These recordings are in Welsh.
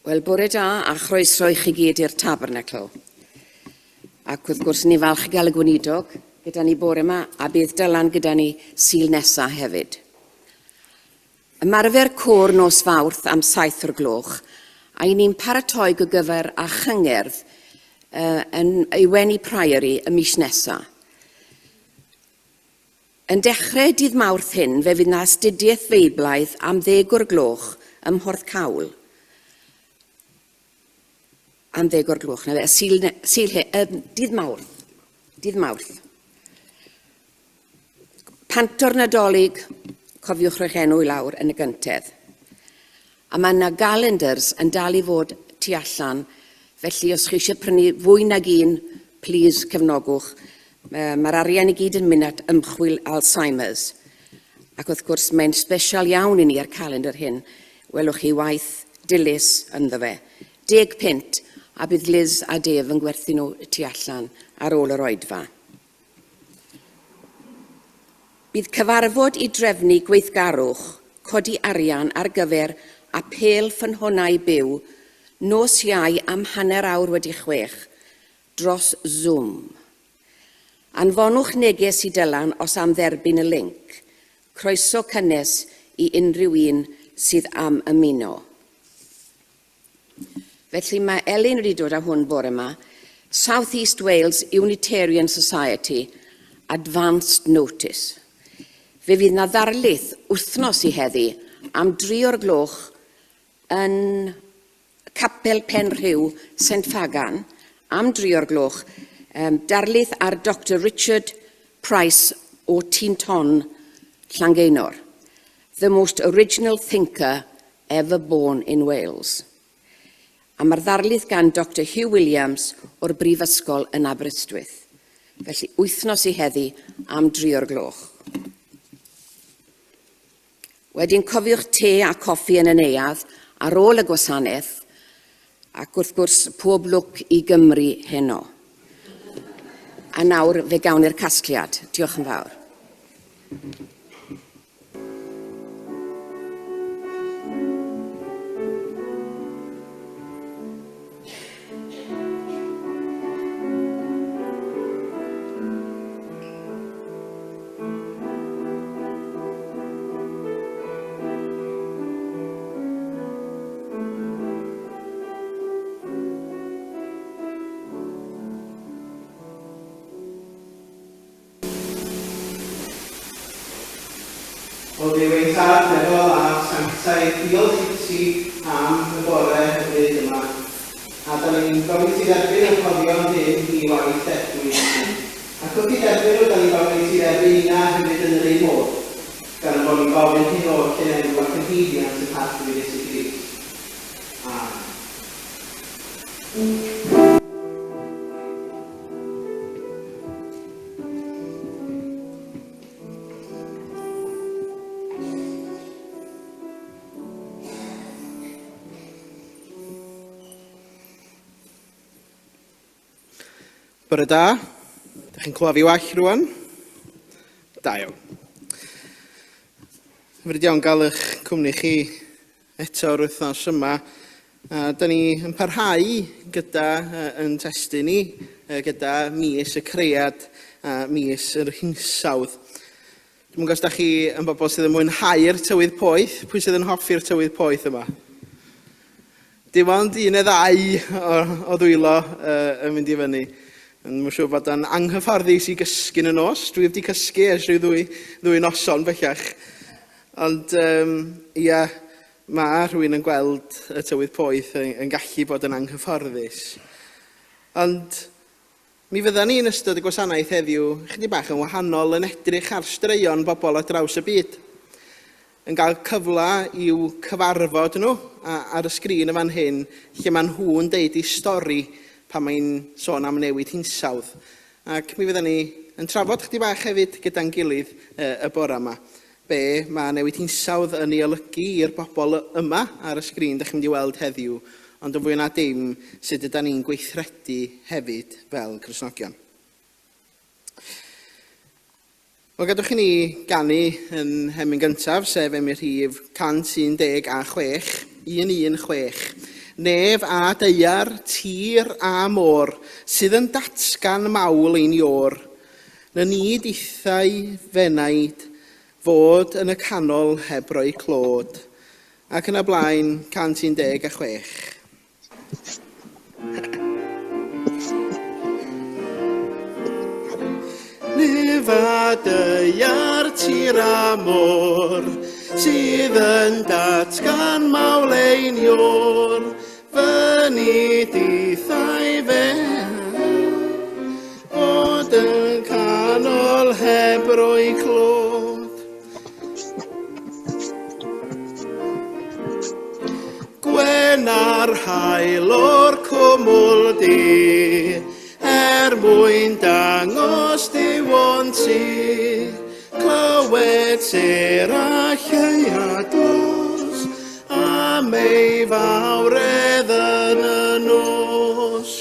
Wel, bore da a chroeso I chi gyd i'r Tabernacl. Ac wrth gwrs ni falch I gael y Gweinidog gyda ni bore yma a bydd Dylan gyda ni Sul nesa hefyd. Ymarfer côr nos Fawrth am 7 o'r gloch a I ni'n paratoi go gyfer a chyngerdd yn Eiweni Priory y mis nesa. Yn dechrau dydd Mawrth hyn, fe fydd na astudiaeth feiblaidd am 10 o'r gloch ym Porthcawl. Am 10 o'r gloch, dydd Mawrth. Dydd Mawrth. Pantor Nadolig, cofiwch rhoi'ch enw I lawr yn y gyntedd. A mae yna calendars yn dal I fod tu allan, felly os chi eisiau prynu fwy nag un, plis cefnogwch. Mae'r arian I gyd yn mynd at ymchwil Alzheimer's. Ac wrth gwrs mae'n special iawn I ni ar calendar hyn. Welwch chi waith dilys ynddo fe. 10 punt a bydd Liz a Dave yn gwerthu nhw tu allan ar ôl yr Oedfa. Bydd cyfarfod I drefnu gweithgarwch, codi arian ar gyfer apel ffynhonnau byw, nos Iau am 6:30 dros Zoom. Anfonwch neges I Dylan os am dderbyn y linc. Croeso gynnes I unrhyw un sydd am ymuno. Felly mae Elin wedi dod â hwn bore yma. South East Wales Unitarian Society, Advanced Notice. Fe fydd na ddarlith wythnos I heddi am 3 o'r gloch yn Capel Penrhyw, St Fagan, am 3 o'r gloch, darlith ar Dr Richard Price o Tîm Ton, Llangeunor, the most original thinker ever born in Wales. A mae'r ddarlith gan Dr Hugh Williams o'r Brifysgol yn Aberystwyth. Felly wythnos I heddi am 3 o'r gloch. Wedyn cofiwch te a coffi yn y neuadd ar ôl y gwasanaeth ac wrth gwrs pob lwc I Gymru heno. A nawr fe gawn i'r casgliad. Diolch yn fawr. O ddiweithaf meddwl a sanctau diolch I ti am y bore hyfryd yma. A da ni'n gofyn ti dderbyn y cofio'n hyn I waith dedwy. Ac wrth I derbyn nhw, da ni'n gofyn ti dderbyn una hefyd yn yr un modd. Gan bod ni'n gofyn hyn o'r lle enw ac yn hyddiant y pathwy Iesu Grist. Amen. Bore da, ydych chi'n clywed fi well rwan? Da iawn. Hyfryd iawn gael eich cwmni chi eto o'r wythnos yma. Da ni yn parhau gyda yn testyn ni, gyda mis y creiad a mis yr hinsawdd. Dwi'n gwybod os da chi yn bobl sydd yn mwynhau'r tywydd poeth, pwy sydd yn hoffi'r tywydd poeth yma? Dim ond un neu ddau o ddwylo yn mynd I fyny. Mae'n siŵr bod yn anghyfforddus I gysgu yn y nos. Dwi wedi cysgu ers rhyw ddwy noson bellach. Ond, ia, mae rhywun yn gweld y tywydd poeth yn gallu bod yn anghyfforddus. Ond, mi fyddan ni yn ystod y gwasanaeth heddiw, chydig bach yn wahanol yn edrych ar straeon bobl ar draws y byd. Yn cael cyfle i'w cyfarfod nhw ar y sgrin y fan hyn, lle mae nhw'n deud I stori pan mae'n sôn am newid hinsawdd. Ac mi fyddan ni yn trafod chydig bach hefyd gyda'n gilydd y bore yma. Be mae newid hinsawdd yn ei olygu i'r bobl yma ar y sgrin ydych chi'n mynd I weld heddiw, ond yn fwy na dim sut ydyn ni'n gweithredu hefyd fel Cristnogion. Wel, gadwch I ni ganu yn hemyn gyntaf, sef ym rhif 116, 116. Nef a deiar, tir a môr, sydd yn datgan mawl ein ior. Na ni dithau fenaid, fod yn y canol heb roi clod. Ac yn y blaen, 116. Nef a deiar, tir a môr, sydd yn datgan mawl ein ior. Fyny dithau fod yn canol heb roi clod. Gwenar hael o'r cwmwl di, mwyn dangos diwon ti, clywed ser a lleiadlos, a mei fawredd yn y nos.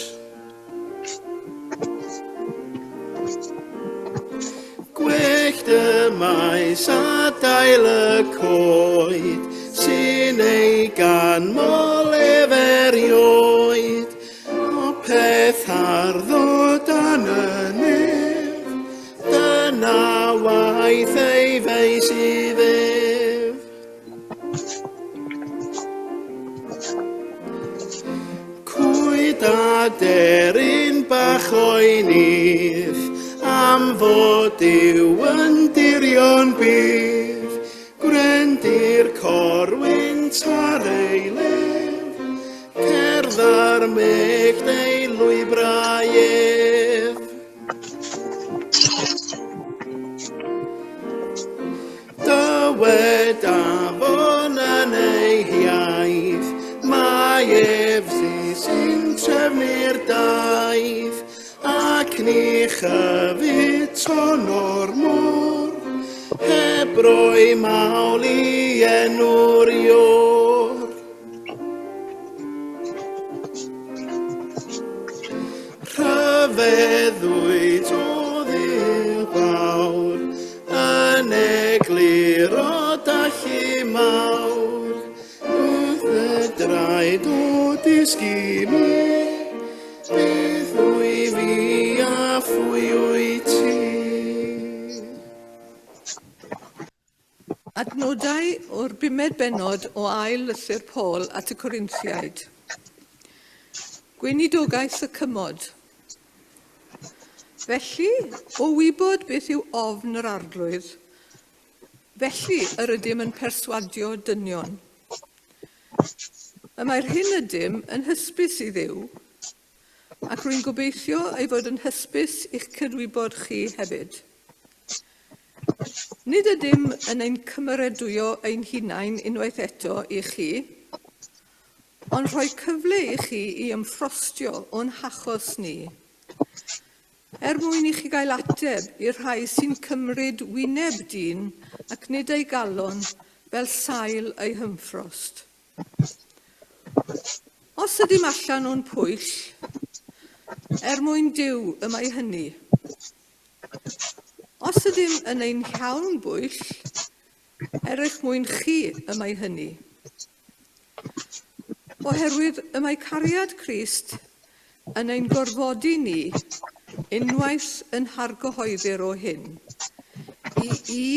Gwyllt y maes a dail y coed, sy'n ei gan molef erioed, o peth harddod dan y nef, dyna waith ei feis I ddef. Cwyd a deryn bach o'i nif, am fod yw yn dirio'n bydd, gwrendir corwyn tar ei lef, cerdd ar mech neu lwybraidd. Dywed afon yn ei hiaith, mae efsi sy'n trefnu'r daith, ac ni chyfyd ton o'r môr, heb roi mawl I enw'r ior. Rhyfeddwyd o ddiw fawr, yn eglur o dallu mawr, wrth y draed o dysgu mi, beth wy fi a phwy wyt ti. Adnodau o'r 5 bennod o ail lythyr Paul at y Corinthiaid. Gweinidogaeth y cymod. Felly, o wybod beth yw ofn yr arglwydd, felly yr ydym yn perswadio dynion. Y mae'r hyn ydym yn hysbys I ddiw, ac rwy'n gobeithio ei fod yn hysbys i'ch cydwybod chi hefyd. Nid ydym yn ein cymeradwyo ein hunain unwaith eto I chi, ond rhoi cyfle I chi I ymffrostio o'n hachos ni, mwyn I chi gael ateb i'r rhai sy'n cymryd wyneb dyn ac nid ei galon fel sail ei hymffrost. Os ydym allan o'n pwyll, mwyn Duw y mae hynny. Os ydym yn ein llawn bwyll, eich mwyn chi y mae hynny. Oherwydd y mae cariad Crist yn ein gorfodi ni, unwaith yn hargyhoeddir o hyn, I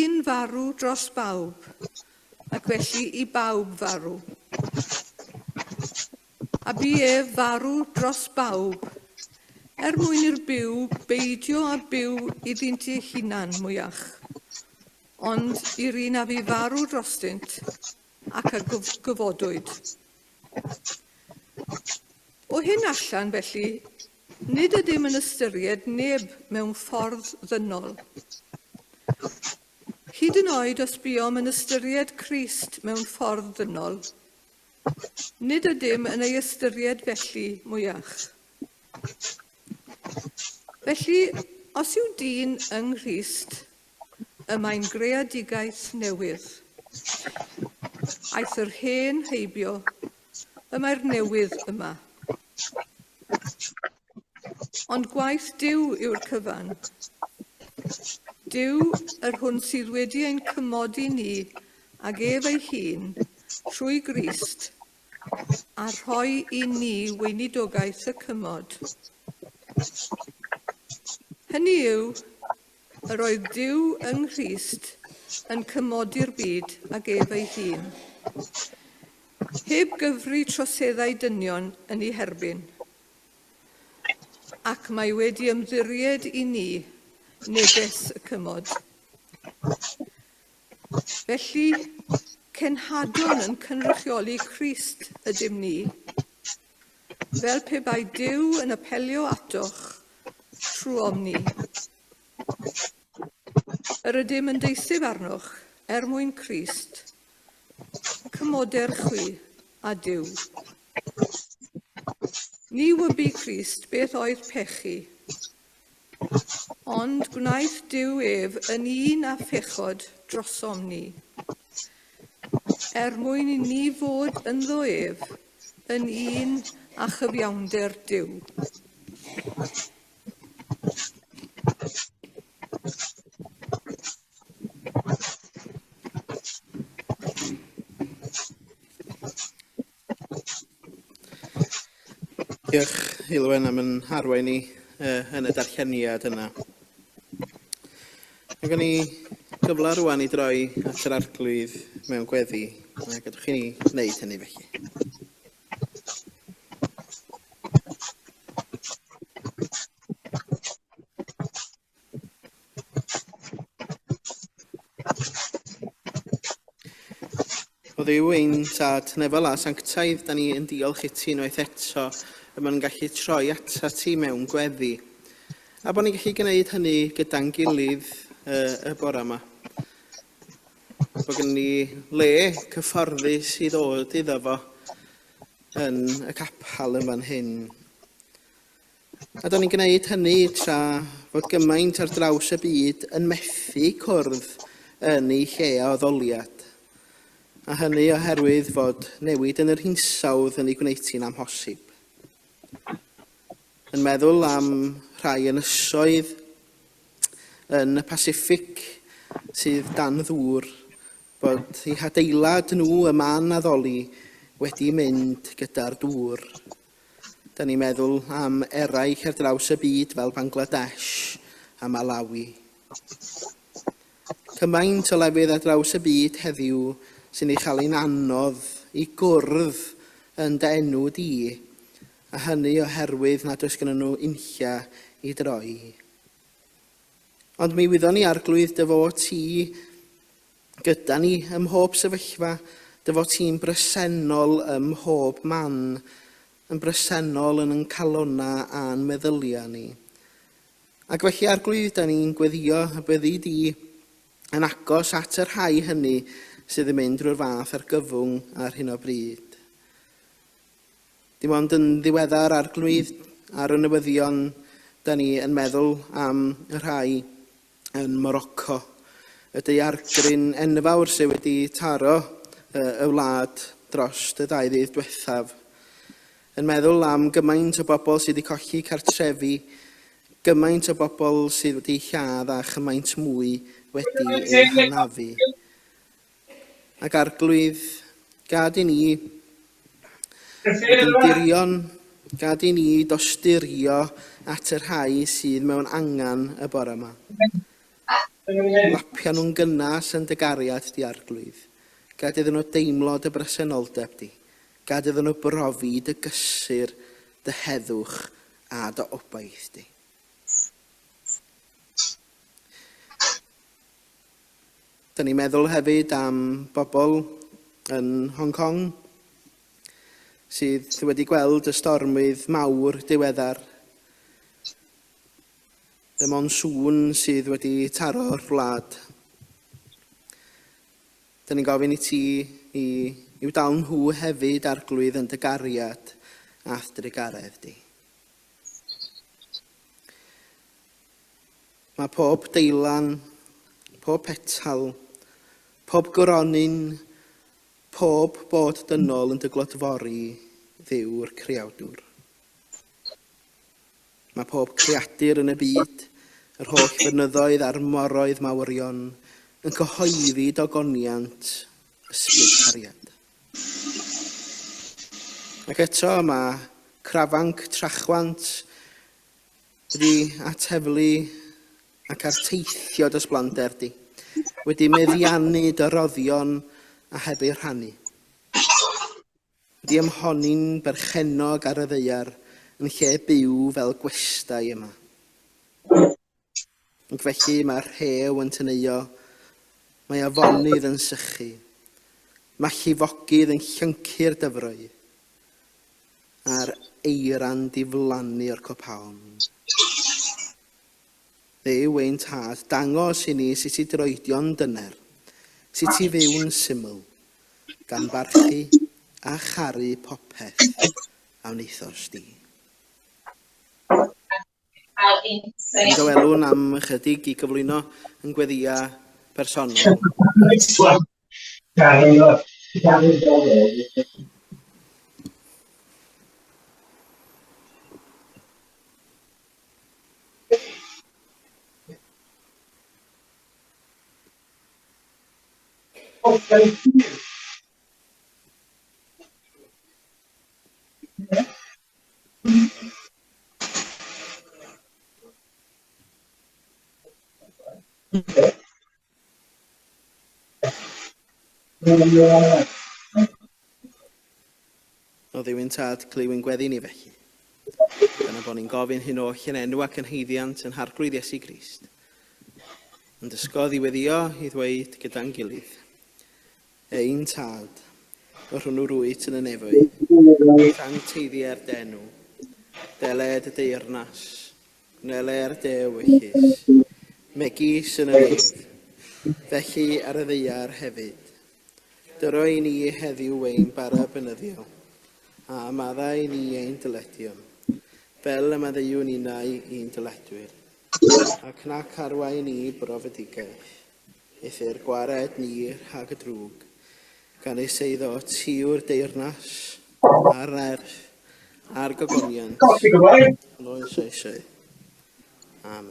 un farw dros bawb, ac felly I bawb farw. A bu farw dros bawb, mwyn i'r byw beidio a byw iddynt ei hunan mwyach, ond i'r un a fi farw drostynt ac a gyfodwyd. O hyn allan felly, nid ydym yn ystyried neb mewn ffordd ddynol. Hyd yn oed os buom yn ystyried Crist mewn ffordd ddynol, nid ydym yn ei ystyried felly mwyach. Felly, os yw dyn yng Nghrist, mae'n greadigaeth newydd. Aeth yr hen heibio, mae'r newydd yma. Ond gwaith Duw yw'r cyfan. Duw yr hwn sydd wedi ein cymodi ni ag ei hun trwy Grist a rhoi i ni weinidogaeth y cymod. Hynny yw, yr oedd Duw yng Nghrist yn cymodi'r byd ag ef ei hun, heb gyfri troseddau dynion yn ei herbyn, ac mae wedi ymddiried i ni neges y cymod. Felly, cenhadwn yn cynrychioli Crist ydym ni, fel pe bai Duw yn apelio atoch trwom ni. Yr ydym yn deiseb arnoch mwyn Crist, cymoder chwi a Duw. Ni wybu Crist beth oedd pechu, ond gwnaeth Duw ef yn un a phechod drosom ni, mwyn i ni fod ynddo ef yn un a chyfiawnder Duw. Diolch, Hilwen, am yn arwain ni yn y darlleniad yna. Mae gen i gyfle rwan i droi at yr arglwydd mewn gweddi, a gadwch chi ni wneud hynny felly. O ddiw ein tad nefel a sanctaidd, da ni yn diolch i ti unwaith eto y mae'n gallu troi ata ti mewn gweddi. A bod ni'n gallu gwneud hynny gyda'n gilydd y bore yma. Bod gen ni le cyfforddus i ddod iddo fo yn y capal yma hyn. A da ni'n gwneud hynny tra fod gymaint ar draws y byd yn methu cwrdd yn ei lle o ddoliad. A hynny oherwydd fod newid yn yr hinsawdd yn ei gwneud ti'n amhosib. Yn meddwl am rhai ynysoedd yn y Pacific sydd dan ddŵr, bod eu hadeilad nhw y man addoli wedi mynd gyda'r dŵr. Da ni'n meddwl am eraill ar draws y byd fel Bangladesh a Malawi. Cymaint o lefydd ar draws y byd heddiw sy'n ei chael ein anodd i gwrdd yn dy enw di, a hynny oherwydd nad oes gyda nhw unlla i droi. Ond mi wyddon ni arglwydd dy fod ti gyda ni ym mhob sefyllfa, dy fod ti'n bresennol ym mhob man, yn bresennol yn calonna a'n meddylia ni. Ac felly arglwydd da ni'n gweddio y byddi di yn agos at yr rhai hynny sydd yn mynd drwy'r fath ar gyfwng ar hyn o bryd. Dim ond yn ddiweddar arglwydd ar y newyddion, da ni yn meddwl am y rhai yn Morocco, y daeargryn enfawr sydd wedi taro y wlad dros y 2 ddydd diwethaf. Yn meddwl am gymaint o bobl sydd wedi colli cartrefi, gymaint o bobl sydd wedi lladd a chymaint mwy wedi ei hanafu. Ac arglwydd, gad i ni yn dirion, gad i ni dosturio at y rhai sydd mewn angan y bore yma. Lapia nhw'n gynnes yn dy gariad di arglwydd. Gad iddyn nhw deimlo dy bresenoldeb di. Gad iddyn nhw brofi dy gysur, dy heddwch a dy obaith di. Da ni'n meddwl hefyd am bobl yn Hong Kong sydd wedi gweld y stormydd mawr diweddar. Y monsŵn sydd wedi taro'r wlad. Da ni'n gofyn i ti i'w dal nhw hefyd arglwydd yn dy gariad ath dy garedd di. Mae pob deilan, pob petal, pob gronyn, pob bod dynol yn dy glodfori Dduw'r creawdwr. Mae pob creadur yn y byd, yr holl fynyddoedd a'r moroedd mawrion, yn cyhoeddi dogoniant ysbryd cariad. Ac eto mae crafanc trachwant wedi ateflu ac arteithio dysblander di. Wedi meddiannu dyroddion a heb ei rhannu. Wedi ymhoni'n berchenog ar y ddeiar yn lle byw fel gwestai yma. Ac felly mae'r rhew yn tyneio, mae afonydd yn sychu, mae llifogydd yn llyncu'r dyfrau, a'r eira'n diflannu'r copaon. Dduw ein tad, dangos i ni sut i droedio'n dyner, sut i fyw'n syml, gan barchu a charu popeth a wnaethos di. Yn dywelwn am ychydig i gyflwyno yn gweddia personol. O Dduw ein tad, cliwyn gweddi ni felly. Dyna bod ni'n gofyn hyn oll yn enw ac yn heiddiant yn harglwydd Iesu Grist. Yn dysgodd i weddio i ddweud gyda'n gilydd. Ein tad, o hwnnw rwyt yn y nefoedd, rhan teiddiau'r denw, deled y deyrnas, gwneler dew wychus, megis yn y nedd, felly ar y ddeiar hefyd. Dyro i ni heddiw ein bara bynyddio, a maddau ni ein dyledio, fel y maddeuwn unau i'n dyledwyr, ac nac arwain ni brofedigaeth, eithyr gwared ni rhag y drwg, gan eiddo tiw'r deyrnas, a'r nerth, a'r gogoniant, yn oes eisiau. Amen.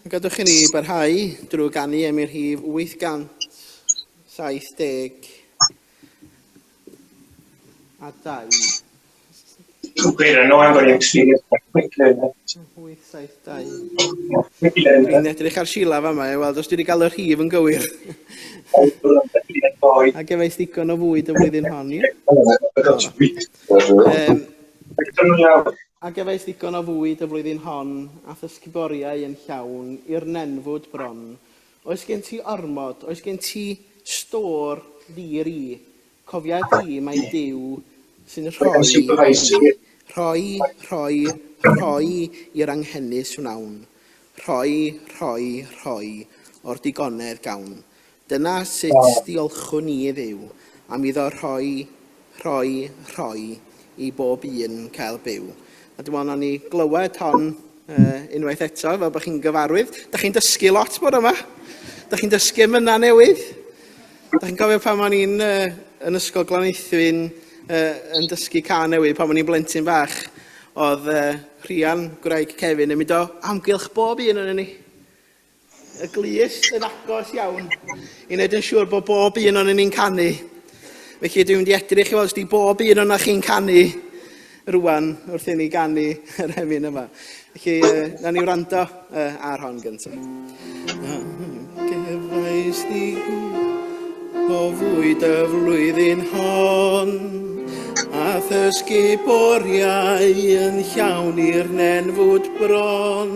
Gadwch i ni barhau drwy ganu am i'r rhif 870 a 2. Great, I know I'm going to experience that quickly. 872. Dwi'n edrych ar Sheila fa yma, weld os dwi wedi cael y rhif yn gywir. A gefais ddigon o fwyd y flwyddyn hon, ie? A gefais ddigon o fwyd y flwyddyn hon a thysguboriau yn llawn i'r nenfwd bron. Oes gen ti ormod, oes gen ti stor lir i, cofia di mai Duw sy'n rhoi i'r anghennus wnawn. Rhoi o'r digonedd gawn. Dyna sut diolchwn ni i Dduw am iddo rhoi i bob un cael byw. A dwi'n meddwl na ni glywed hon unwaith eto, fel bod chi'n gyfarwydd. Da chi'n dysgu lot bod yma. Da chi'n dysgu myna newydd. Da chi'n cofio pan o'n i'n yn ysgol Glaneuthwyn yn dysgu ca newydd, pan o'n i'n blentyn bach, oedd rhian gwraig Kevin yn mynd o amgylch bob un yn ni. Y glust yn agos iawn i wneud yn siŵr bod bob un o'n ni'n canu. Felly dwi'n mynd i edrych i weld os di bob un o'na chi'n canu rwan wrth i ni ganu yr hemyn yma. Felly, na ni wrando ar hon gyntaf. Gefais di o fwyd y flwyddyn hon, a thysgu boriau yn llawn i'r nenfwd bron.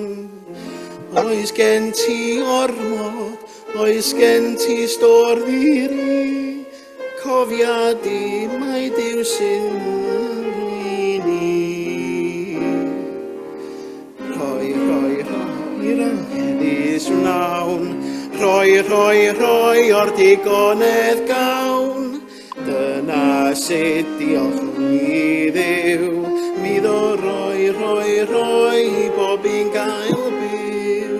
Oes gen ti ormod, oes gen ti stor ddiri, cofia di mai Duw sy'n i'r anghennus wnawn, rhoi o'r digonedd gawn. Dyna sut diolch ni Dduw, mi ddo rhoi i bob un gael byw.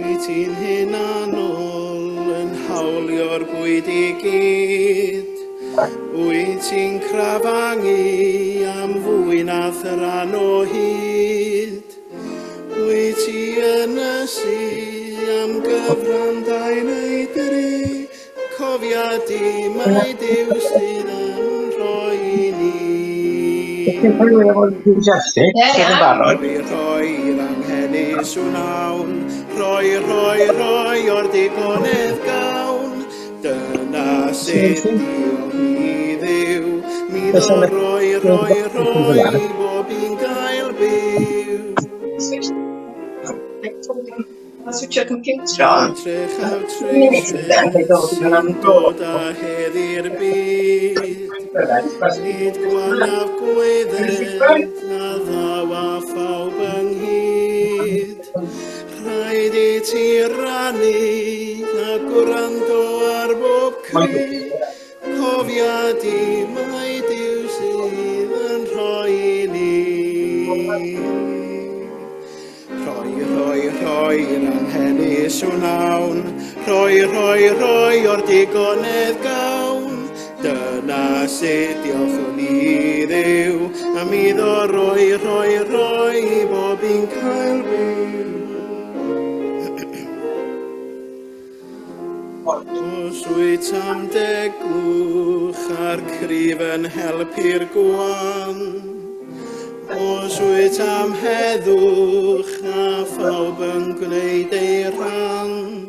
Wyt ti'n hunanol yn hawlio'r bwyd i gyd, wyt ti'n crafangu am fwy na thran o hyd. Wyt ti gynnesu am gyfran da'n ei dri, cofia di mae Dyw sydd yn rhoi i ni. Roi roi'r anghenus wnawn, roi o'r digonedd gawn, dyna sut diolch i Dduw, mi ddo roi bob un gael byw. Switcher computer on. Trech aw treisio sy'n dod â heddi'r byd, nid gwanaf gwedded na ddaw a phawb ynghyd. Rhaid i ti rannu a gwrando ar bob cri, cofia di mae Dyw sydd yn rhoi i ni. Rhoi'r anghenus wnawn, rhoi o'r digonedd gawn, dyna sut diolch i Dduw, a mi ddo rhoi bob un cael byw. Os wyt am degwch a'r cryf yn helpu'r gwan, os wyt am heddwch a phawb yn gwneud ei rhan,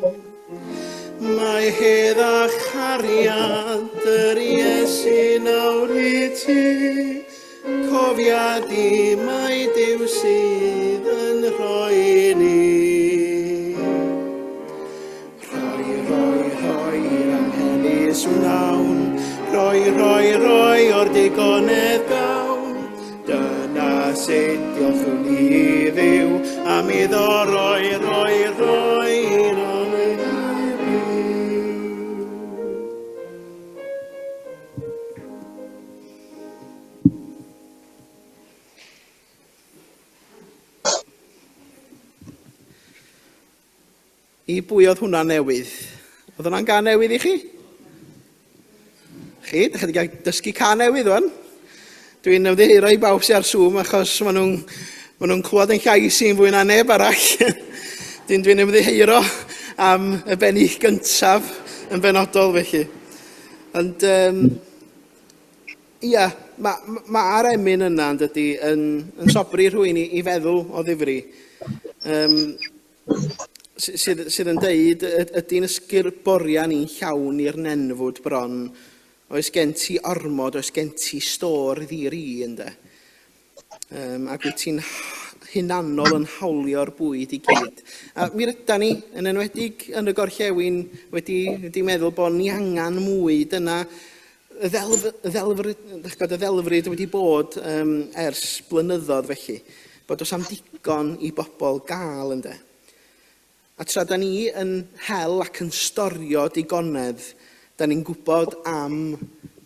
mae hedd a chariad yr Iesu nawr i ti, cofia di mae Dyw sydd yn rhoi i ni. Rhoi'r anghenus wnawn, rhoi o'r digonedd gawn, dyna sut diolch i Dduw, a mi ddo roi I bwy oedd hwnna newydd? Oedd hwnna'n gan newydd I chi? Chi, ydych chi wedi cael dysgu can newydd o'n? Dwi'n ymddiheuro I bawb sy'n ar Zoom achos maen nhw'n clywed yn llais i'n fwy na neb arall. Dwi'n ymddiheuro am y benni gyntaf yn benodol felly. Ond, ia, mae'r emyn yna yn sobri rhywun I feddwl o ddifri. Sydd yn deud, ydy'n ysgurboriau ni'n llawn i'r nenfwd bron, oes gen ti ormod, oes gen ti stor ddir I, ynde. Ac wyt ti'n hunanol yn hawlio'r bwyd I gyd. A mi rydyn ni, yn enwedig yn y gorllewin, wedi meddwl bod ni angen mwy. Dyna y ddelfryd wedi bod ers blynyddoedd felly, bod oes am digon I bobl gael, ynde. A tra da ni yn hel ac yn storio digonedd, da ni'n gwybod am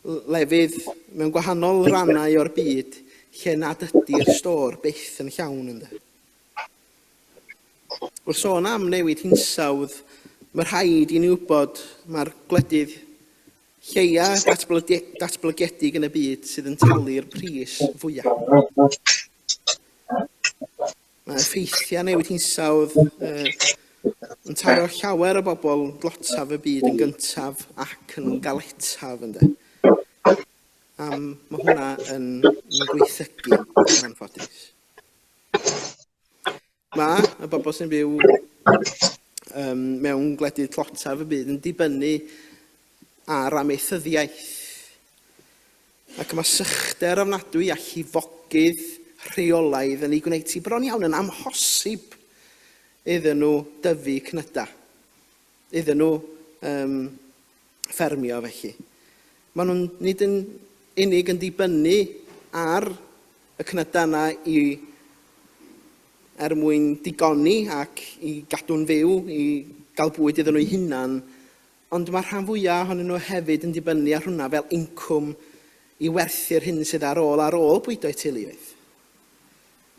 lefydd mewn gwahanol rannau o'r byd lle nad ydy'r stor byth yn llawn ynddo. Wrth sôn am newid hinsawdd, mae rhaid I ni wybod mae'r gwledydd lleia datblygedig yn y byd sydd yn talu'r pris fwyaf. Mae effeithiau newid hinsawdd yn taro llawer o bobl glotaf y byd yn gyntaf ac yn galetaf ynde. Mae hwnna yn gweithygu yn anffodus. Mae y bobl sy'n byw mewn gwledydd clotaf y byd yn dibynnu ar amaethyddiaeth. Ac mae sychder ofnadwy a llifogydd rheolaidd yn ei gwneud ti bron iawn yn amhosib iddyn nhw dyfu cnyda, iddyn nhw ffermio felly. Maen nhw'n nid yn unig yn dibynnu ar y cnyda yna mwyn digoni ac I gadw'n fyw, I gael bwyd iddyn nhw'i hunan, ond mae rhan fwyaf ohonyn nhw hefyd yn dibynnu ar hwnna fel incwm I werthu'r hyn sydd ar ôl bwydo'i teuluoedd.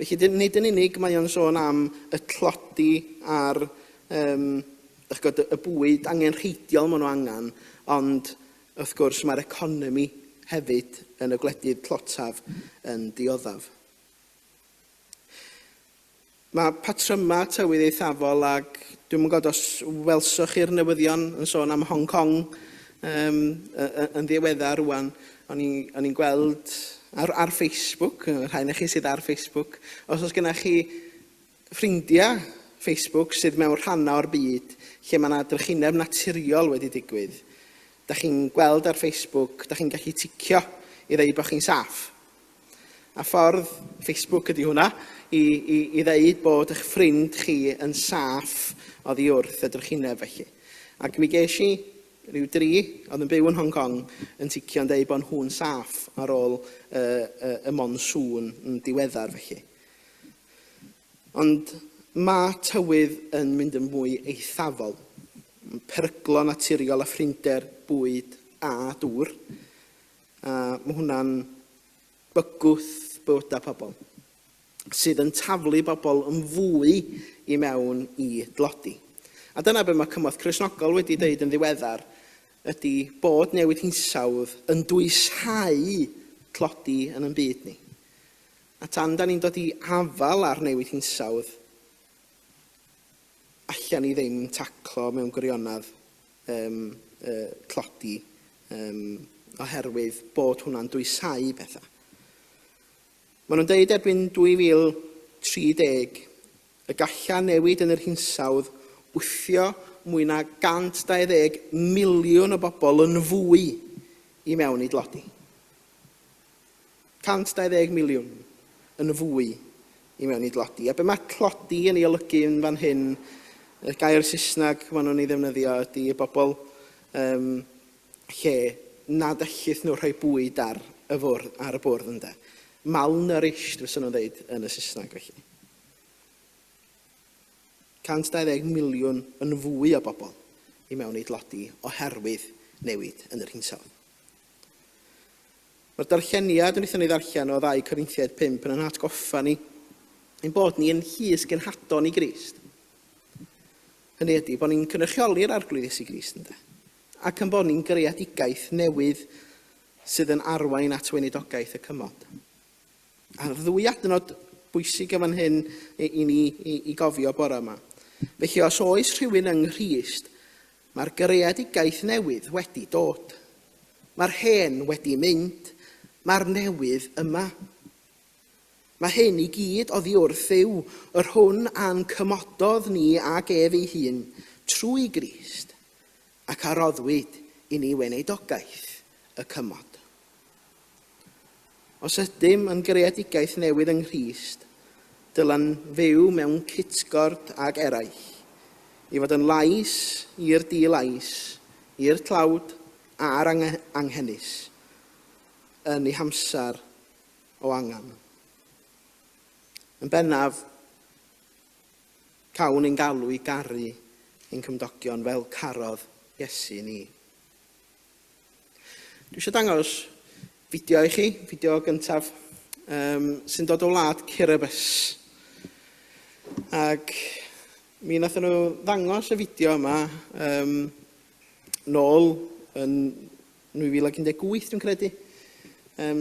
Felly, nid yn unig mae o'n sôn am y tlodi a'r y bwyd angenrheidiol maen nhw angen, ond wrth gwrs mae'r economi hefyd yn y gwledydd clotaf yn dioddaf. Mae patryma tywydd eithafol ac dwi'n gwybod os welswch chi'r newyddion yn sôn am Hong Kong yn ddiweddar rwan. O'n i'n gweld ar Facebook, rhain o chi sydd ar Facebook, os oes gennych chi ffrindiau Facebook sydd mewn rhannau o'r byd lle mae yna drychineb naturiol wedi digwydd. Da chi'n gweld ar Facebook, da chi'n gallu ticio i ddweud bod chi'n saff. A ffordd Facebook ydy hwnna i ddweud bod eich ffrind chi yn saff oddi wrth y drychineb felly. Ac mi ges i rhyw 3 oedd yn byw yn Hong Kong yn ticio yn dweud bod nhw'n saff ar ôl y monsŵn yn diweddar felly. Ond mae tywydd yn mynd yn mwy eithafol. Peryglo naturiol a ffrinder, bwyd a dŵr. Mae hwnna'n bygwth bywydau pobl sydd yn taflu bobl yn fwy i mewn i dlodi. A dyna be mae cymorth Cristnogol wedi dweud yn ddiweddar ydy bod newid hinsawdd yn dwysau tlodi yn ein byd ni. A tan da ni'n dod i afal ar newid hinsawdd, allan ni ddim taclo mewn gwirionadd tlodi oherwydd bod hwnna'n dwysau bethau. Maen nhw'n dweud erbyn 2030 y galla newid yn yr hinsawdd wthio mwy na 120 miliwn o bobl yn fwy i mewn i dlodi. 120 miliwn yn fwy i mewn i dlodi. A be mae tlodi yn ei olygu yn fan hyn, y gair Saesneg maen nhw'n ei ddefnyddio ydy y bobl lle nad allith nhw rhoi bwyd ar y bwrdd ynde. Malnourished, fysa nhw'n dweud yn y Saesneg felly. 120 miliwn yn fwy o bobl i mewn i dlodi oherwydd newid yn yr hinsawdd. Mae'r darlleniad yn eithon ni ddarllen o 2 Corinthiaid 5 yn atgoffa ni ein bod ni yn llys genhadon i Grist. Hynny ydy bod ni'n cynrychioli'r arglwydd Iesu Grist ynde, ac yn bod ni'n greadigaeth newydd sydd yn arwain at weinidogaeth y cymod. A'r 2 adnod bwysig yn fan hyn i ni i gofio bore yma. Felly os oes rhywun yng Nghrist, mae'r greadigaeth newydd wedi dod. Mae'r hen wedi mynd, mae'r newydd yma. Mae hyn i gyd oddi wrth yw yr hwn a'n cymododd ni ag ef ei hun trwy Grist ac aroddwyd i ni weinidogaeth y cymod. Os ydym yn greadigaeth newydd yng Nghrist, dyla'n fyw mewn cytgord ag eraill, i fod yn lais i'r dilais, i'r tlawd a'r anghennus, yn ei hamsar o angan. Yn bennaf, cawn ein galw i garu ein cymdogion fel carodd Iesu ni. Dwi eisiau dangos fideo i chi, fideo gyntaf, sy'n dod o wlad Kiribati. Ac mi nathon nhw ddangos y fideo yma nôl yn 2018, dwi'n credu,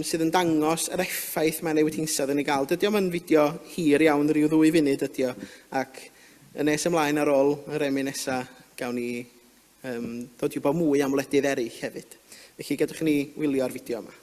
sydd yn dangos yr effaith mae newid hinsawdd yn ei gael. Dydy o'm yn fideo hir iawn, rhyw 2 funud ydy o, ac yn nes ymlaen ar ôl yr emi nesaf gawn ni ddod i wybod mwy am wledydd eraill hefyd. Felly gadwch ni wylio'r fideo yma.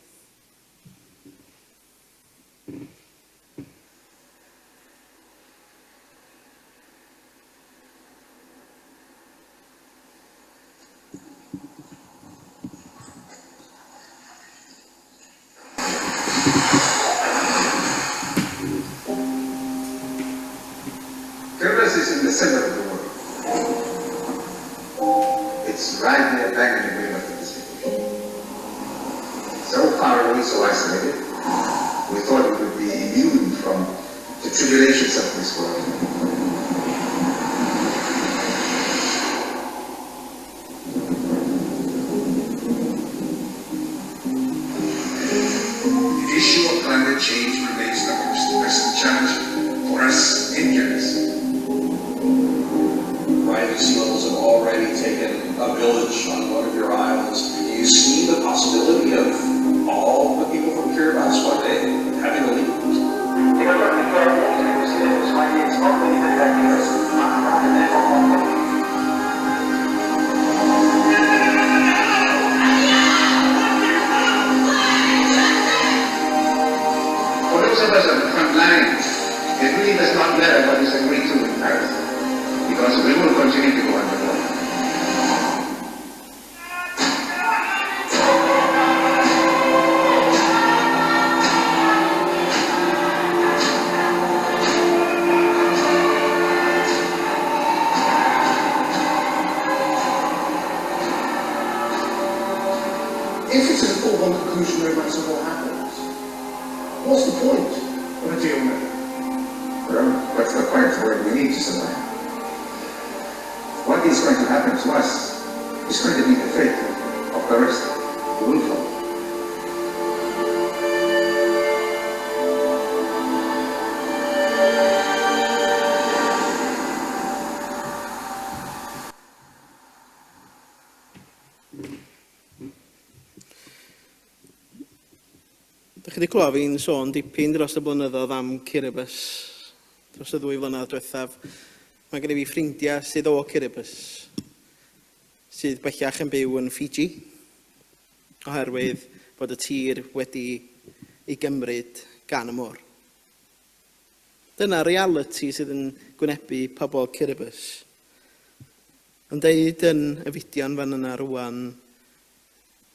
Kiribati is in the center of the world. It's right near back in the middle of the Pacific. So far away, so isolated, we thought it would be immune from the tribulations of this world. The issue of climate change remains the most pressing challenge for us Indians. Rising sea levels have already taken a village on one of your islands. Do you see the possibility of all the people from Kiribati one day having to leave? if it's a foregone conclusion no matter what happens, what's the point of a deal now? Well, that's the point where we need to survive. What is going to happen to us is going to be the fate of the rest who will follow. Dych chi wedi clywed fi'n sôn dipyn dros y blynyddoedd am Kiribus, dros y 2 flynedd diwethaf. Mae gen i fi ffrindiau sydd o Kiribus, sydd bellach yn byw yn Fiji, oherwydd bod y tir wedi ei gymryd gan y môr. Dyna reality sydd yn gwynebu pobl Kiribus. Yn deud yn y fideo'n fan yna rwan,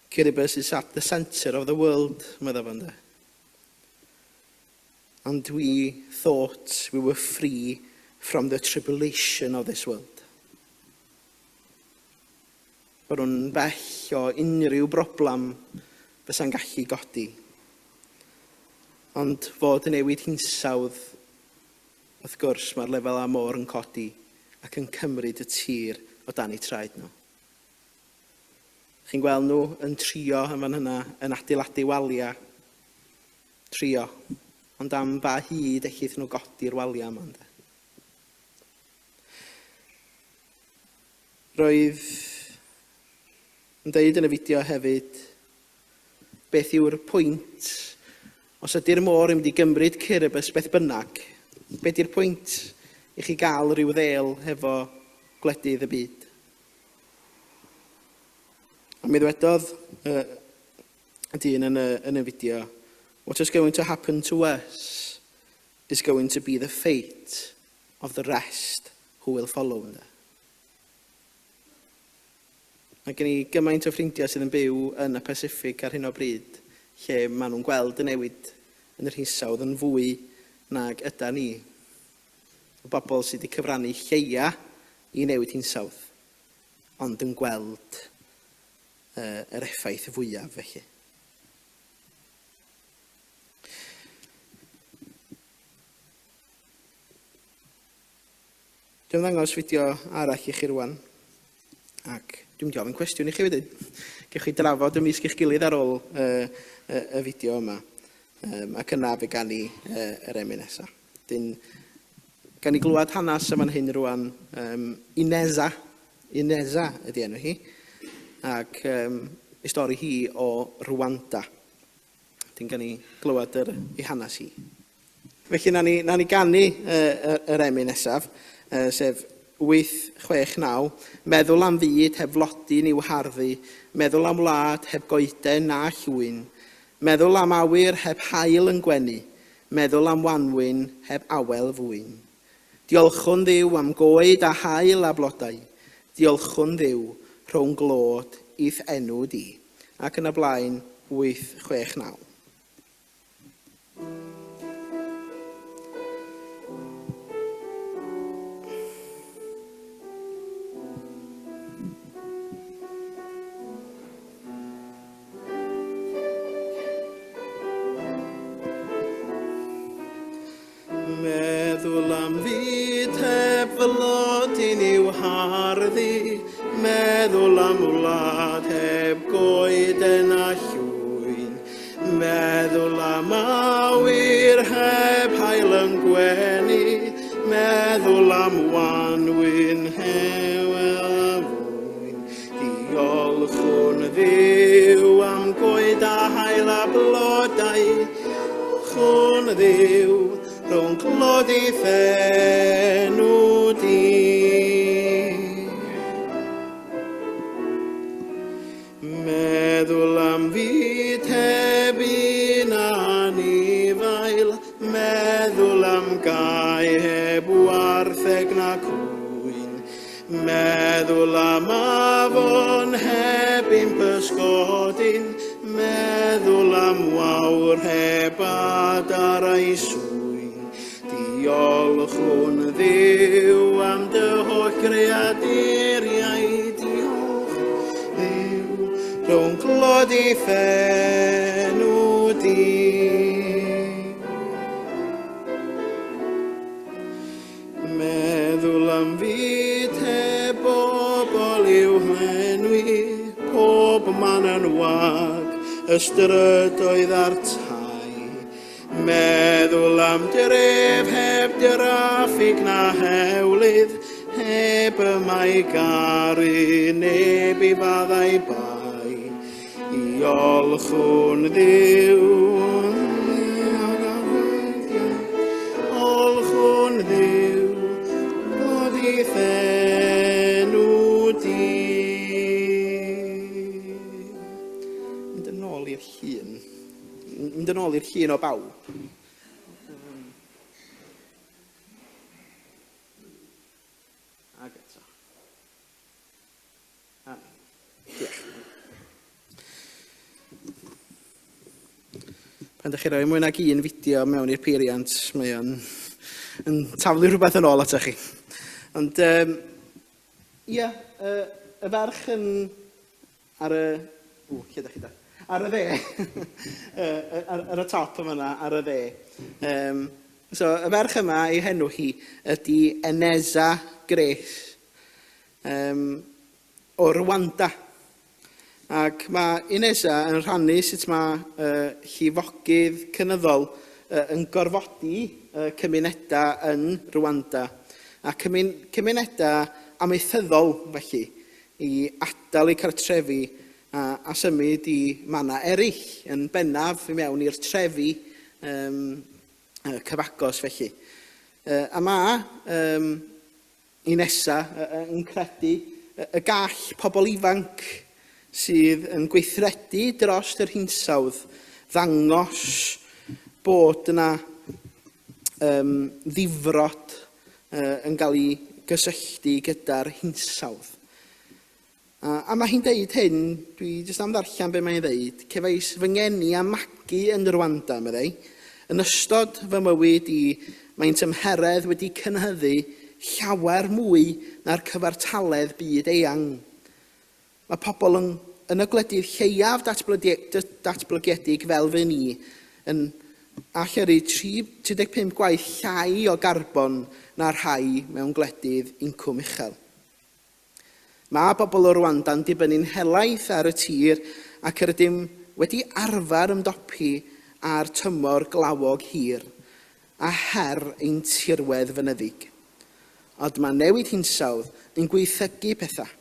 Kiribus is at the centre of the world, meddwl fan de. And we thought we were free from the tribulation of this world. Bod nhw'n bell o unrhyw broblem fysa'n gallu godi. Ond fod yn newid hinsawdd, wrth gwrs, mae'r lefel a môr yn codi ac yn cymryd y tir o dan eu traed nhw. Chi'n gweld nhw yn trio yn fan hynna, yn adeiladu waliau. Trio. Ond am ba hyd ellith nhw godi'r waliau yma. Roedd yn deud yn y fideo hefyd beth yw'r pwynt os ydy'r môr yn mynd i gymryd Kiribus beth bynnag. Beth yw'r pwynt i chi gael rhyw ddel hefo gwledydd y byd? A mi ddwedodd y dyn yn y fideo, what is going to happen to us is going to be the fate of the rest who will follow. Mae gen i gymaint o ffrindiau sydd yn byw yn y Pacific ar hyn o bryd, lle maen nhw'n gweld y newid yn yr hinsawdd yn fwy nag yda ni. O bobl sydd wedi cyfrannu lleia i newid hinsawdd, ond yn gweld yr effaith fwyaf felly. Dwi'n ddangos fideo arall i chi rwan, ac dwi'n mynd i ofyn cwestiwn i chi wedyn. Gewch chi drafod ymysg i'ch gilydd ar ôl y fideo yma, ac yna fe gan i yr emyn nesaf. Gan i glywed hanes yma'n hyn rwan, Ineza ydi enw hi, ac ei stori hi o Rwanda. Gan i glywed ei hanes hi. Felly na ni ganu yr emyn nesaf, sef 869, meddwl am fyd heb flodyn i'w harddu, meddwl am wlad heb goeden na llwyn, meddwl am awyr heb haul yn gwenu, meddwl am wanwyn heb awel fwyn. Diolchwn Dduw am goed a haul a blodau, diolchwn Dduw rhwng glod i'th enw di. Ac yn y blaen 869. Meddwl am fyd heb flodyn i'w harddu, meddwl am wlad heb goeden a llwyn, meddwl am awyr heb haul yn gwenu, meddwl am wanwyn heb a fwyn. Diolchwn Dduw am goed a haul a blodau, diolchwn Dduw rhwng glod i'th enw di. Meddwl am fyd heb un anifail, meddwl am gau heb wartheg na cwyn, meddwl am afon heb un pysgodyn, meddwl am wawr heb adar a'i sŵn. Diolchwn Dduw am dy holl greaduriaid, diolch Dduw rhwng glod bod I phenw di. Meddwl am fyd heb bobl i'w henwi, pob man yn wag, ystrydoedd ar tai. Meddwl am dref heb draffig na hewlydd, heb y mae garu neb I faddau bai. I olchwn Dduw, olchwn Dduw, bod I phenw di. Mynd yn ôl i'r llun. Mynd yn ôl i'r llun o bawb. Ag eto. Diolch. Pan ydych chi'n rhoi mwy nag un fideo mewn i'r peiriant, mae o'n taflu rhywbeth yn ôl atoch chi. Ond, ia, y ferch yn ar y... lle ydych chi da? Ar y dde. Ar y top yma, ar y dde. So, y ferch yma, ei henw hi, ydy Eneza Grace o Rwanda. Ac mae Eneza yn rhannu sut mae llifogydd cynyddol yn gorfodi cymunedau yn Rwanda. A cymunedau amaethyddol, felly, I adael eu cartrefi a symud I manna eraill yn bennaf I mewn i'r trefi cyfagos, felly. A mae Inesa yn credu y gall pobl ifanc sydd yn gweithredu dros yr hinsawdd ddangos bod yna ddifrod yn cael ei gysylltu gyda'r hinsawdd. A mae hi'n deud hyn, dwi jyst am ddarllen be mae'n deud, cefais fy ngeni a magu yn Rwanda, meddai. Yn ystod fy mywyd I, mae'n tymheredd wedi cynhyddu llawer mwy na'r cyfartaledd byd eang. Mae pobl yn y gwledydd lleiaf datblygedig fel fy ni yn allyru 35 gwaith llai o garbon na'r rhai mewn gwledydd incwm uchel. Mae bobl o Rwanda'n dibynnu'n helaeth ar y tir ac rydym wedi arfer ymdopi ar tymor glawog hir a her ein tirwedd fynyddig. Ond mae newid hinsawdd yn gweithygu pethau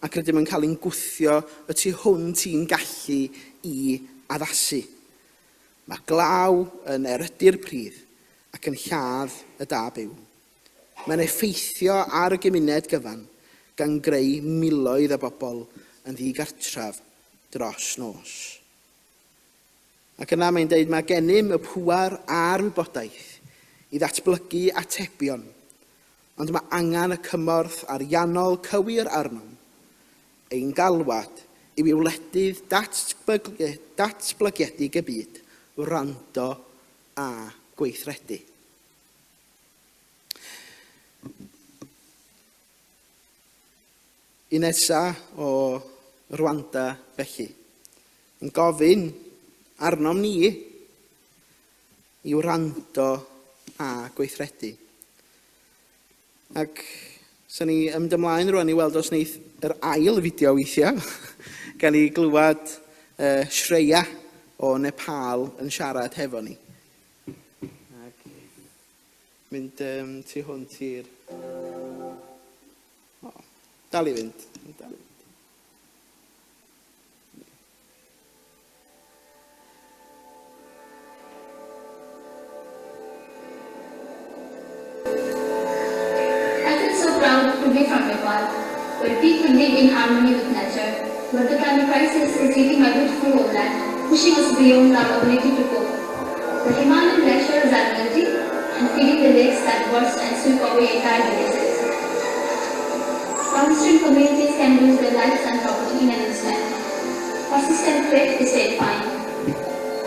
ac rydym yn cael ein gwthio y tu hwnt i'n gallu I addasu. Mae glaw yn erydu'r pridd ac yn lladd y da byw. Mae'n effeithio ar y gymuned gyfan gan greu miloedd o bobl yn ddigartraf dros nos. Ac yna mae'n deud mae gennym y pŵar a'r wybodaeth I ddatblygu atebion, ond mae angen y cymorth ariannol cywir arnom, ein galwad I wledydd datblygiedig y byd, wrando a gweithredu. Inesa o Rwanda felly, yn gofyn arnom ni I wrando a gweithredu. Ac sa'n ni ymdymlaen rwan I weld os wneith yr ail fideo weithiau gan I glywed Shreya o Nepal yn siarad hefo ni. Ac mynd tu hwnt i'r... Dal I fynd. I feel so proud to be from Nepal, where people live in harmony with nature, where the climate crisis is hitting our beautiful homeland, pushing us beyond our ability to cope. The Himalayan glaciers are melting and feeding the lakes that burst and sweep away entire villages. Downstream communities can lose their lives and property in an instant. Persistent threat is terrifying.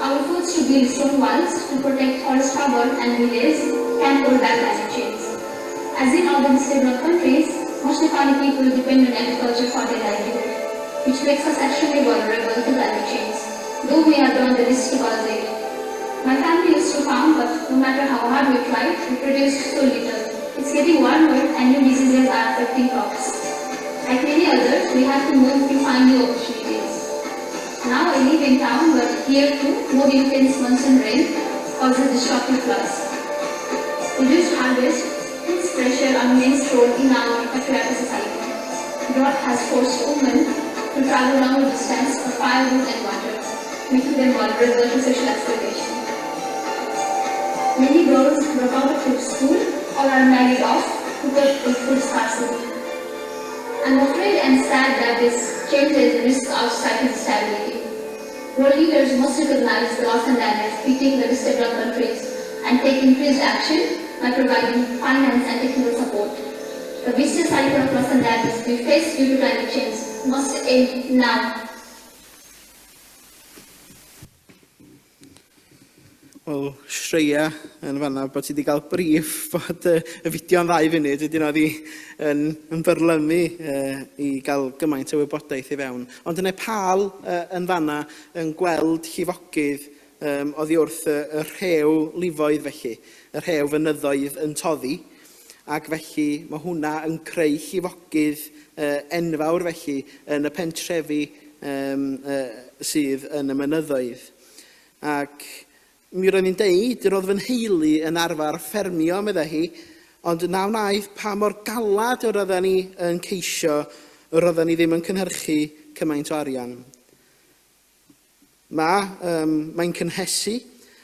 Our efforts to build stone walls to protect forest cover and villages can hold back climate change. As in all the developed countries, most Nepali people depend on agriculture for their livelihood, which makes us extremely vulnerable to climate change. the least to cultivate. My family used to farm, but no matter how hard we tried, we produced so little. It's getting warmer and new diseases are affecting crops. Like many others, we have to move to find new opportunities. Now I live in town, but here too, more intense monsoon rain causes destructive floods. Reduced harvest puts pressure on men's role in our patriarchal society. Drought has forced women to travel long distance for firewood and water, making them vulnerable to sexual exploitation. Many girls drop out of school or are married off to cope with food scarcity. I'm afraid and sad that this changes risks our society's stability. World leaders must recognize the loss and damage hitting the developed countries and take increased action by providing finance and technical support. The vicious cycle of loss and damage we face due to climate change must end now. Wel, Shreya yn fanna bod ti wedi cael brief bod y fideo'n 2 funud wedi nod yn byrlymu i gael gymaint o wybodaeth i fewn. Ond yn Nepal yn fanna yn gweld llifogydd oddi wrth y rhew lifoedd felly, y rhew fynyddoedd yn toddi, ac felly mae hwnna yn creu llifogydd enfawr felly yn y pentrefi sydd yn y mynyddoedd. Ac mi roedd ni'n deud, roedd fy nheulu yn arfer ffermio, medda hi, ond na wnaeth pa mor galad roedden ni yn ceisio, roedden ni ddim yn cynhyrchu cymaint o arian. Mae'n cynhesu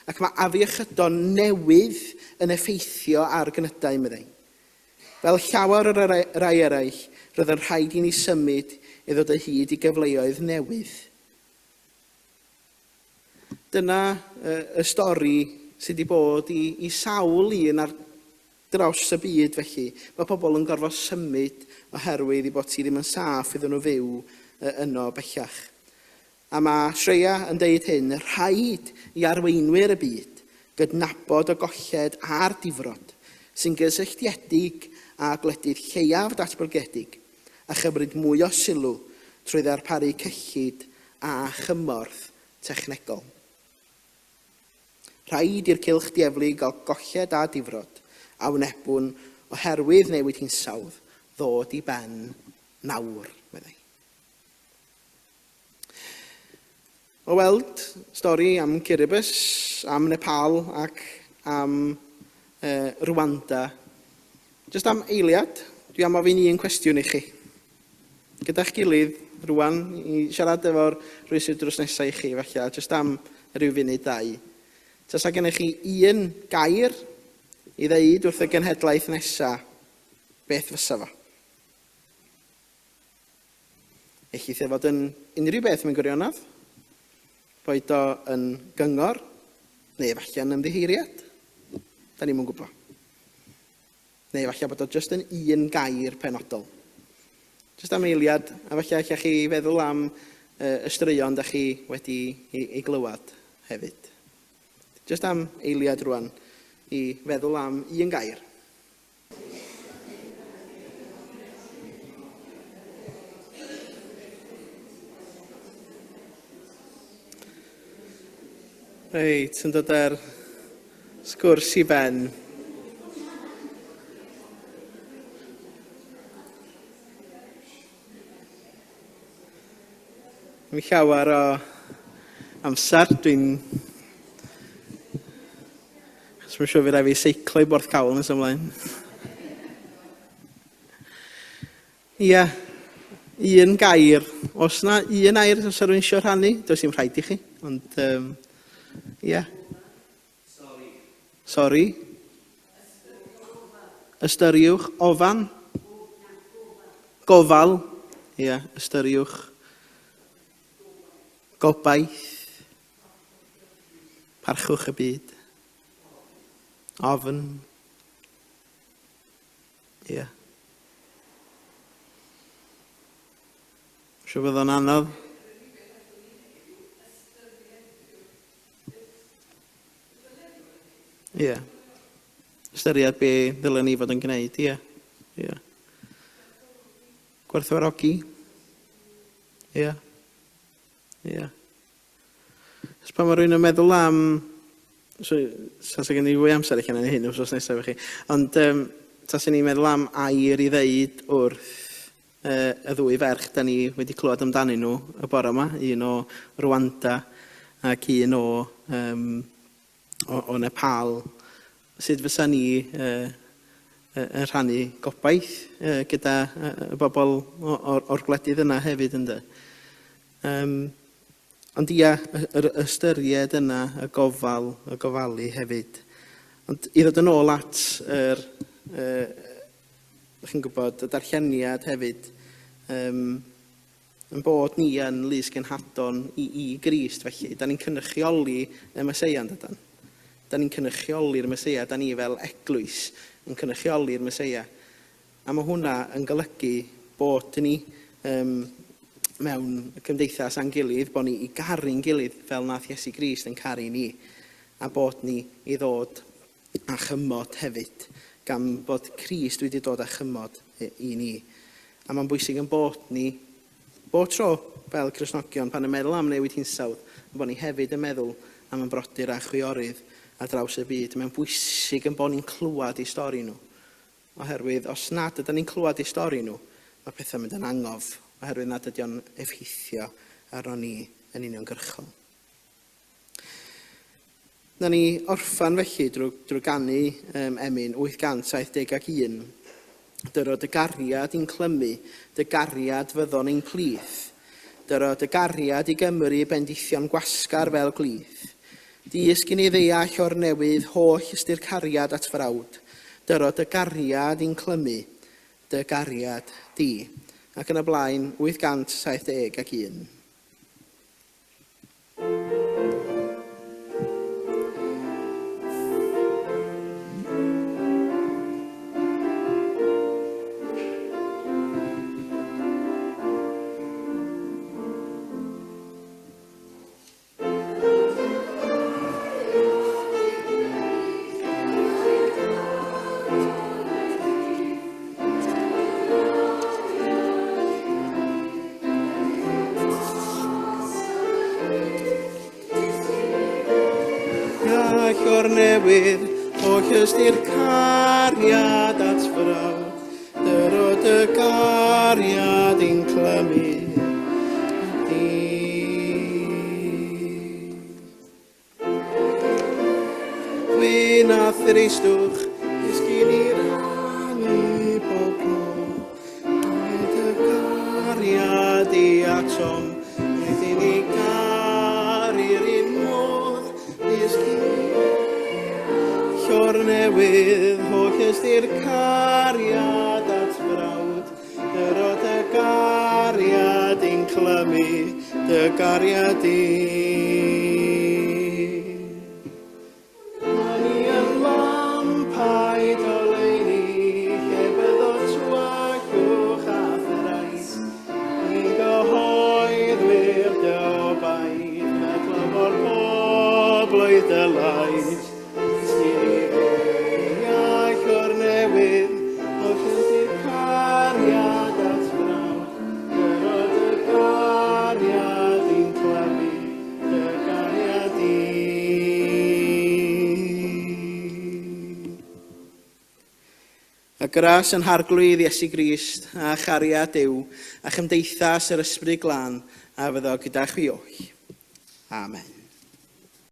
ac mae afiechydon newydd yn effeithio ar gynydau, medda hi. Fel llawer o rai eraill, roedd yn rhaid i ni symud i ddod o hyd i gyfleoedd newydd. Dyna y stori sydd wedi bod i sawl un ar draws y byd felly. Mae pobl yn gorfod symud oherwydd i bod ti ddim yn saff iddyn nhw fyw yno bellach. A mae Shreya yn deud hyn, rhaid i arweinwyr y byd gydnabod o golled a'r difrod sy'n gysylltiedig â gwledydd lleiaf datblygiedig a chymryd mwy o sylw trwy ddarparu cyllid a chymorth technegol. Rhaid i'r cylch dieflu gael golled a difrod a wnebwn oherwydd newid hinsawdd ddod i ben nawr, meddai. O weld stori am Kiribati, am Nepal ac am Rwanda. Jyst am eiliad, dwi am ofyn un cwestiwn i chi. Gyda'ch gilydd rwan i siarad efo'r rhywun sydd drws nesaf i chi, falle, jyst am ryw funud 2. Tasa gennych chi un gair i ddeud wrth y genhedlaeth nesaf, beth fysa fo? Eich fod yn unrhyw beth mewn gwirionedd, boed o yn gyngor, neu falle yn ymddiheiriad. Da ni'n gwybod. Neu falle bod o jyst yn un gair penodol. Jyst am eiliad, a falle allech chi feddwl am y straeon da chi wedi ei glywed hefyd. Jyst am eiliad rwan i feddwl am un gair. Reit, yn dod ar sgwrs i ben. Mi llawer o amser dwi'n... Mae'n siŵr fydd rhaid fi seiclo i Porthcawl nes ymlaen. Ia, un gair. Os na un air os rwy'n eisiau rhannu, does dim rhaid i chi. Ond, ia. Sori. Ystyriwch. Ofan. Gofal. Ia, ystyriwch. Gobaith. Parchwch y byd. Ofn. Ia. Siw bydd o'n anodd. Ia. Ystyried be ddylen ni fod yn gwneud, ia. Ia. Gwerthfawrogi. Ia. Ia. Pan mae rhywun yn meddwl am... Sas gen i fwy amser eich yna hyn wrth nesaf i chi. Ond sas ni'n meddwl am air i ddeud wrth y ddwy ferch da ni wedi clywed amdanyn nhw y bore yma. Un o Rwanda ac un o Nepal. Sut fysa ni yn rhannu gobaith gyda y bobl o'r gwledydd yna hefyd ynddo. Ond ia, yr ystyried yna, y gofalu hefyd. Ond i ddod yn ôl at chi'n gwybod, y darlleniad hefyd, yn bod ni yn lys genhadon i Grist felly, da ni'n cynrychioli y Meseia yn dydan. Da ni'n cynrychioli'r Meseia, da ni fel eglwys yn cynrychioli'r Meseia. A mae hwnna yn golygu bod ni mewn cymdeithas a'n gilydd, bod ni i garu'n gilydd fel nath Iesu Grist yn caru ni, a bod ni i ddod â chymod hefyd, gan bod Crist wedi dod â chymod i ni. A mae'n bwysig yn bod ni, bob tro fel Cristnogion, pan yn meddwl am newid hinsawdd, bod ni hefyd yn meddwl am yn brodyr a chwiorydd ar draws y byd. Mae'n bwysig yn bod ni'n clywed i stori nhw. Oherwydd, os nad ydym ni'n clywed i stori nhw, mae pethau'n mynd yn angof. Oherwydd nad ydy o'n effeithio arno ni yn uniongyrchol. Na ni orffan felly drwy ganu emyn 871. Dyrod y gariad i'n clymu, dy gariad fyddon ein plith. Dyrod y gariad i Gymru bendithion gwasgar fel glith. Disgyn i ddeall o'r newydd holl ystyr cariad at frawd. Dyrod y gariad i'n clymu, dy gariad di. Ac yn y blaen, 871. O'r newydd, holl ystyr cariad at frawd, dyrod y gariad i'n clymu. Gwyn a threistwch, ysgyn i rannu bobl, oedd y gariad i atom, oedd i ni garu'r un modd, ysgyn o'r newydd, holl ystyr cariad at frawd, dyrod y gariad i'n clymu, dy gariad i. Mae ni yn lampau doleini, lle bydd o twagwch a thrais, ni'n gyhoeddwyr dy obaith, na glymo'r poblwydd dy lais. Y gras yn harglwydd Iesu Grist a chariad Duw a chymdeithas yr Ysbryd Glân a fyddo gyda chi oll. Amen.